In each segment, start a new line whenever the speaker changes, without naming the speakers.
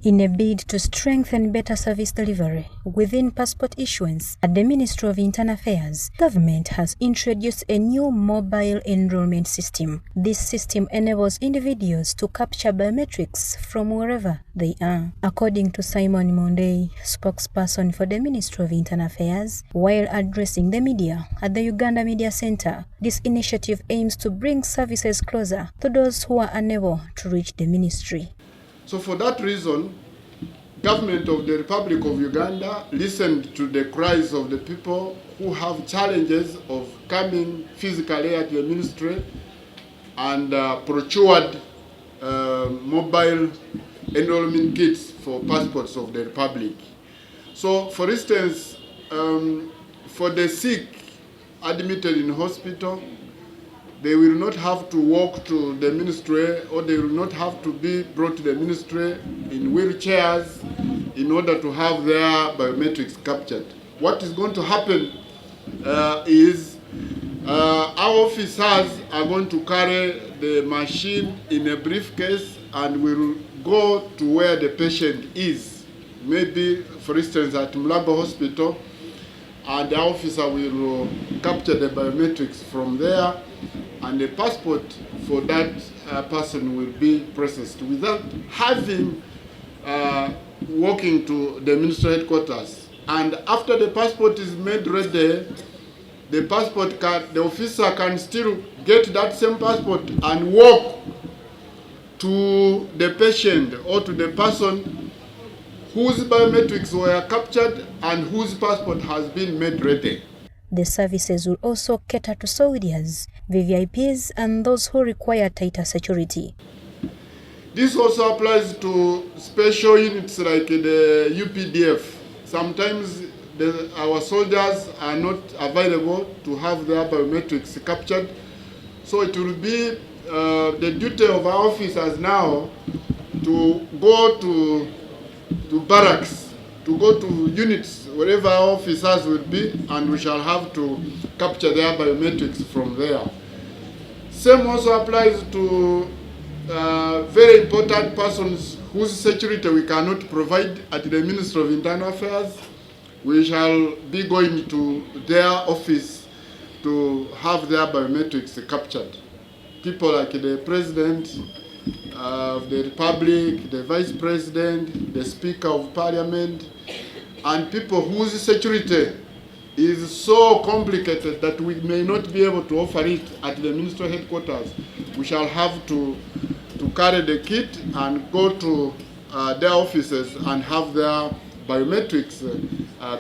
In a bid to strengthen better service delivery within passport issuance at the Ministry of Internal Affairs, government has introduced a new mobile enrollment system. This system enables individuals to capture biometrics from wherever they are. According to Simon Mundeyi, spokesperson for the Ministry of Internal Affairs, while addressing the media at the Uganda Media Center, this initiative aims to bring services closer to those who are unable to reach the ministry.
So for that reason, government of the Republic of Uganda listened to the cries of the people who have challenges of coming physically at the ministry and procured mobile enrollment kits for passports of the Republic. So for instance, for the sick admitted in hospital, they will not have to walk to the ministry, or they will not have to be brought to the ministry in wheelchairs in order to have their biometrics captured. What is going to happen is our officers are going to carry the machine in a briefcase and will go to where the patient is. Maybe, for instance, at Mulago Hospital, and the officer will capture the biometrics from there, and the passport for that person will be processed without having walking to the ministry headquarters. And after the passport is made ready, the officer can still get that same passport and walk to the patient or to the person whose biometrics were captured and whose passport has been made ready.
The services will also cater to soldiers, VVIPs, and those who require tighter security.
This also applies to special units like the UPDF. Sometimes our soldiers are not available to have their biometrics captured. So it will be the duty of our officers now to go to barracks, to go to units, wherever our officers will be, and we shall have to capture their biometrics from there. Same also applies to very important persons whose security we cannot provide at the Ministry of Internal Affairs. We shall be going to their office to have their biometrics captured. People like the President of the Republic, the Vice President, the Speaker of Parliament, and people whose security is so complicated that we may not be able to offer it at the ministry headquarters. We shall have to carry the kit and go to their offices and have their biometrics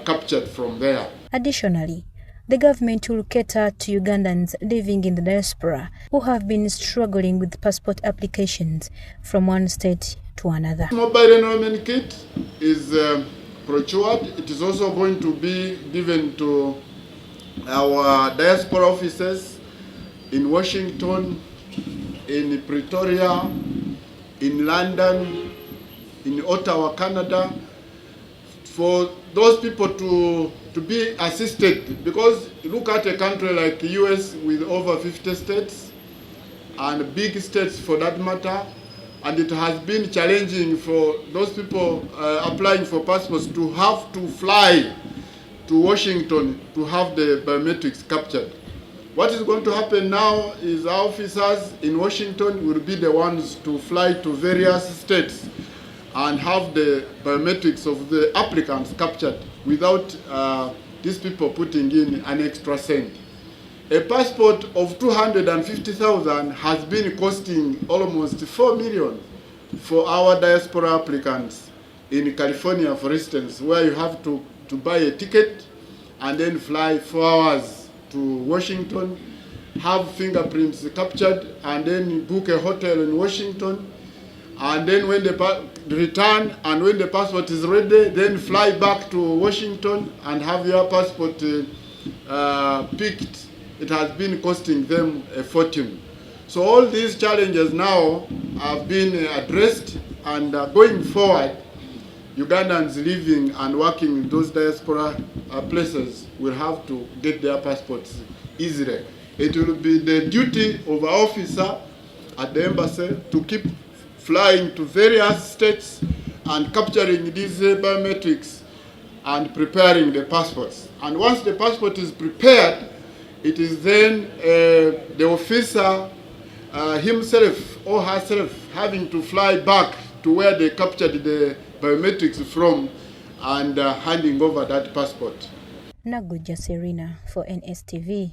captured from there.
Additionally, the government will cater to Ugandans living in the diaspora who have been struggling with passport applications from one state to another.
Mobile enrollment kit is procured. It is also going to be given to our diaspora offices in Washington, in Pretoria, in London, in Ottawa, Canada, for those people to be assisted, because look at a country like the US with over 50 states and big states for that matter, and it has been challenging for those people applying for passports to have to fly to Washington to have the biometrics captured. What is going to happen now is our officers in Washington will be the ones to fly to various states and have the biometrics of the applicants captured without these people putting in an extra cent. A passport of 250,000 has been costing almost 4 million for our diaspora applicants in California, for instance, where you have to buy a ticket and then fly 4 hours to Washington, have fingerprints captured, and then book a hotel in Washington, and then when the return, and when the passport is ready, then fly back to Washington and have your passport picked. It has been costing them a fortune. So all these challenges now have been addressed, and going forward, Ugandans living and working in those diaspora places will have to get their passports easily. It will be the duty of our officer at the embassy to keep flying to various states and capturing these biometrics and preparing the passports. And once the passport is prepared, it is then the officer himself or herself having to fly back to where they captured the biometrics from and handing over that passport.
Naguja Serena for NSTV.